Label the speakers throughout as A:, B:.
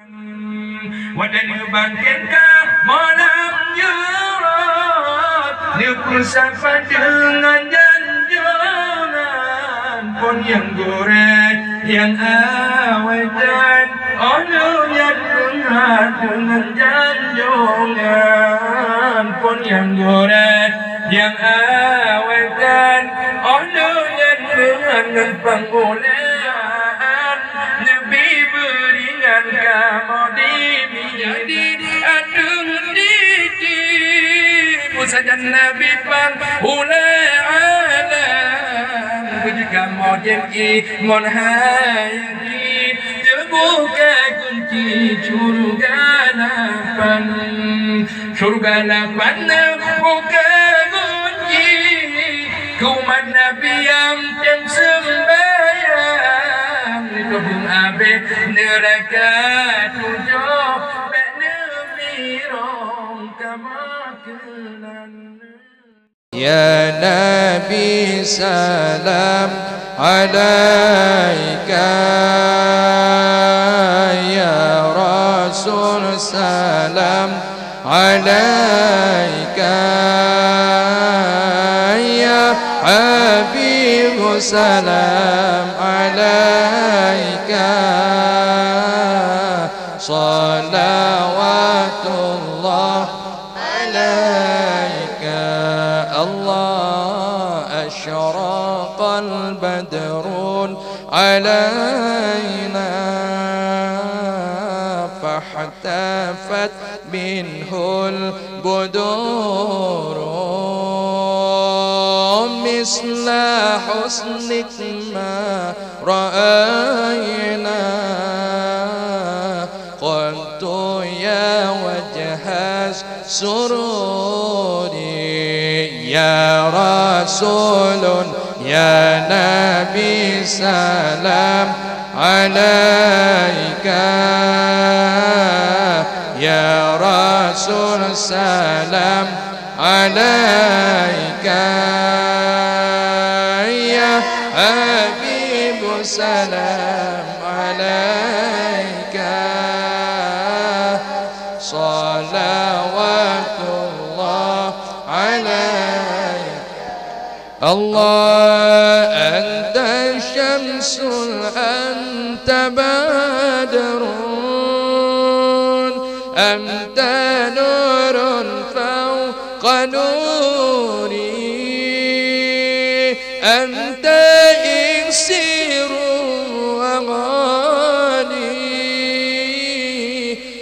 A: Wadah ni bangkitkan malam jurat, dia bersama dengan janjangan pun yang goreng, yang awet dan olunya dengar dengan janjangan pun yang goreng, yang awet dan olunya dengan panggulan Nabi beringan kamu jadi adung didi saja Nabi pang ulai alam jika mau jadi mon hayati terbuka kunci surga lapan buka kunci kumat Nabi yang sembahyang Lubung abe neraka tujuh
B: Ya Nabi salam alaika, Ya Rasul salam alaika, Ya Habib salam alaika, salawatullah alaika. Allah asyraqal badrun alaina fahtafat minhul budur misla husnik ma ra'ayna qultu ya wajhas sururi ya rasulun ya nabi salam alaika, ya rasul salam alaika, ya habib salam alaika, salawatullah alaika. Allah anta syamsul anta badrun anta nurun fawqa nuri anta iksiru wa ghali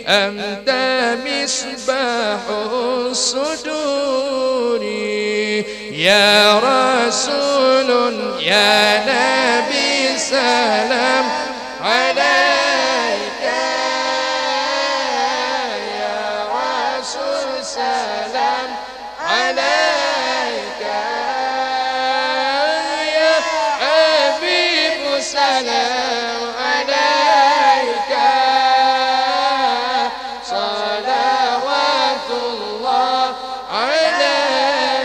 B: anta misbahu suduri ya rasulun ya nabi salam alaika, ya rasul salam alaika, ya habib salam alaika, salawatullah alaika.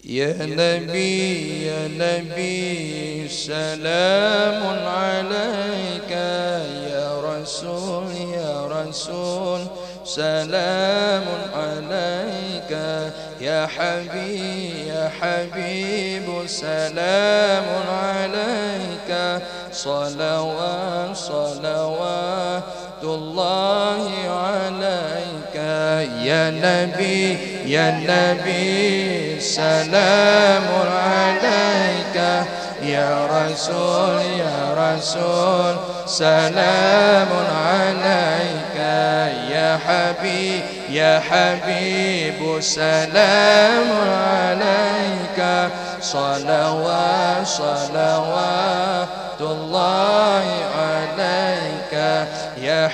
B: Ya Nabi, Ya Nabi, salamun alaika, Ya Rasul, Ya Rasul, salamun alaika, Ya Habib, Ya Habib, salamun alaika, salawat, salawatullahi alaika, Ya Nabi, Ya Nabi, salamun alaika, Ya Rasul, Ya Rasul, salamun alaika, Ya Habib, Ya Habib, salamun alaika, salawat, salawatullahi alaika. يا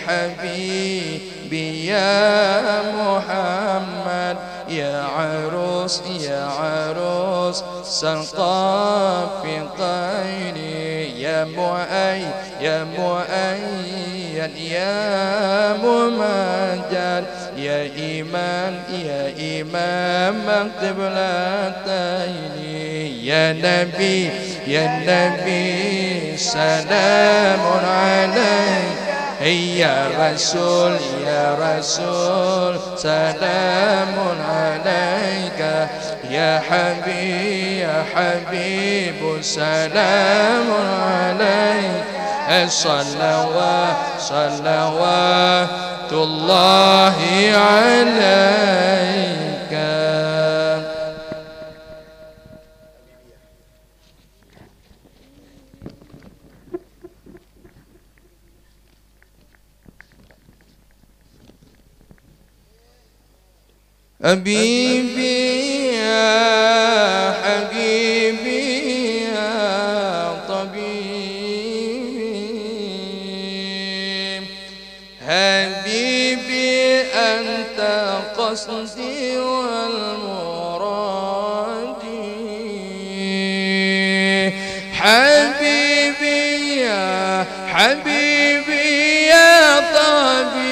B: حبيبي يا محمد يا عروس سنقى في طيري يا مؤيد يا ممجد يا إمام اكتب لتيني يا نبي سلام عليك يا رسول سلام عليك يا حبيب سلام عليك صلوات الله عليك. حبيبي يا حبيبي يا طبيبي حبيبي أنت قصدي والمرادي حبيبي يا طبيبي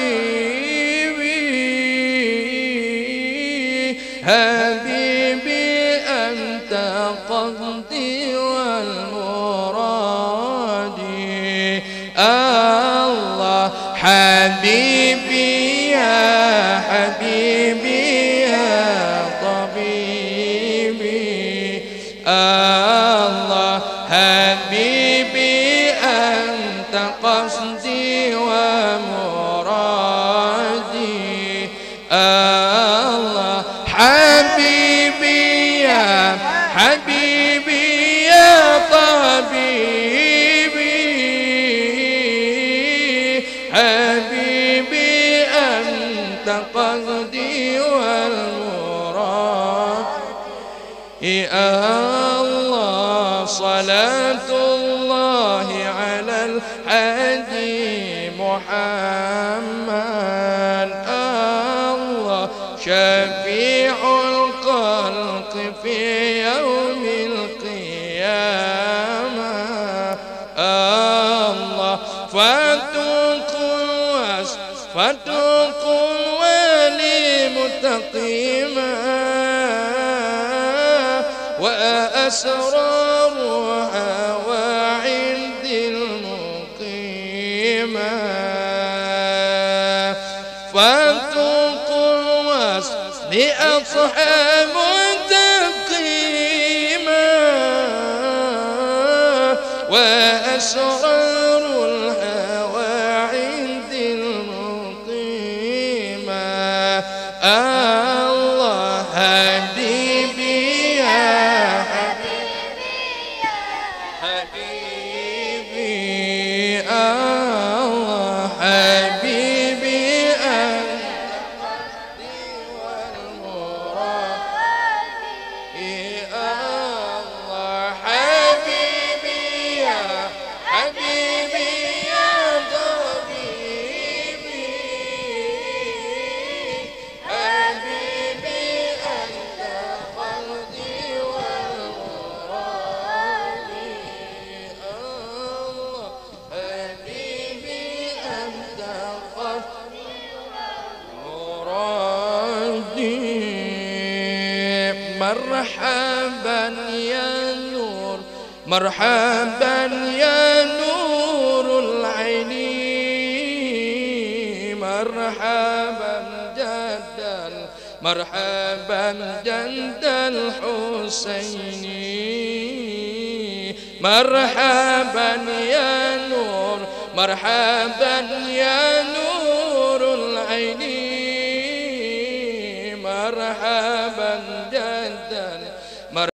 B: حبيبي أنت قصدي والمرادي الله حبيبي يا طبيبي الله حبيبي أنت قصدي ومرادي الله حبيبي يا طبيبي حبيبي أنت قصدي والمراد الله صلاة الله على الهادي محمد الله شفيع الخلق في يوم القيامة الله فتقل ولي متقيما وأسرارها وعند المقيمة فتقل لأصحاب تقيما وأسرار الهوى عند المقيمة الله حبيبي يا حبيبي الله حبيبي أنت قصدي والمراد الله حبيبي يا طبيبي حبيبي أنت قصدي والمراد الله حبيبي أنت قصدي مرادي مرحبا يا نور مرحبا يا نور العين مرحبا جد الحسين مرحبا يا نور مرحبا يا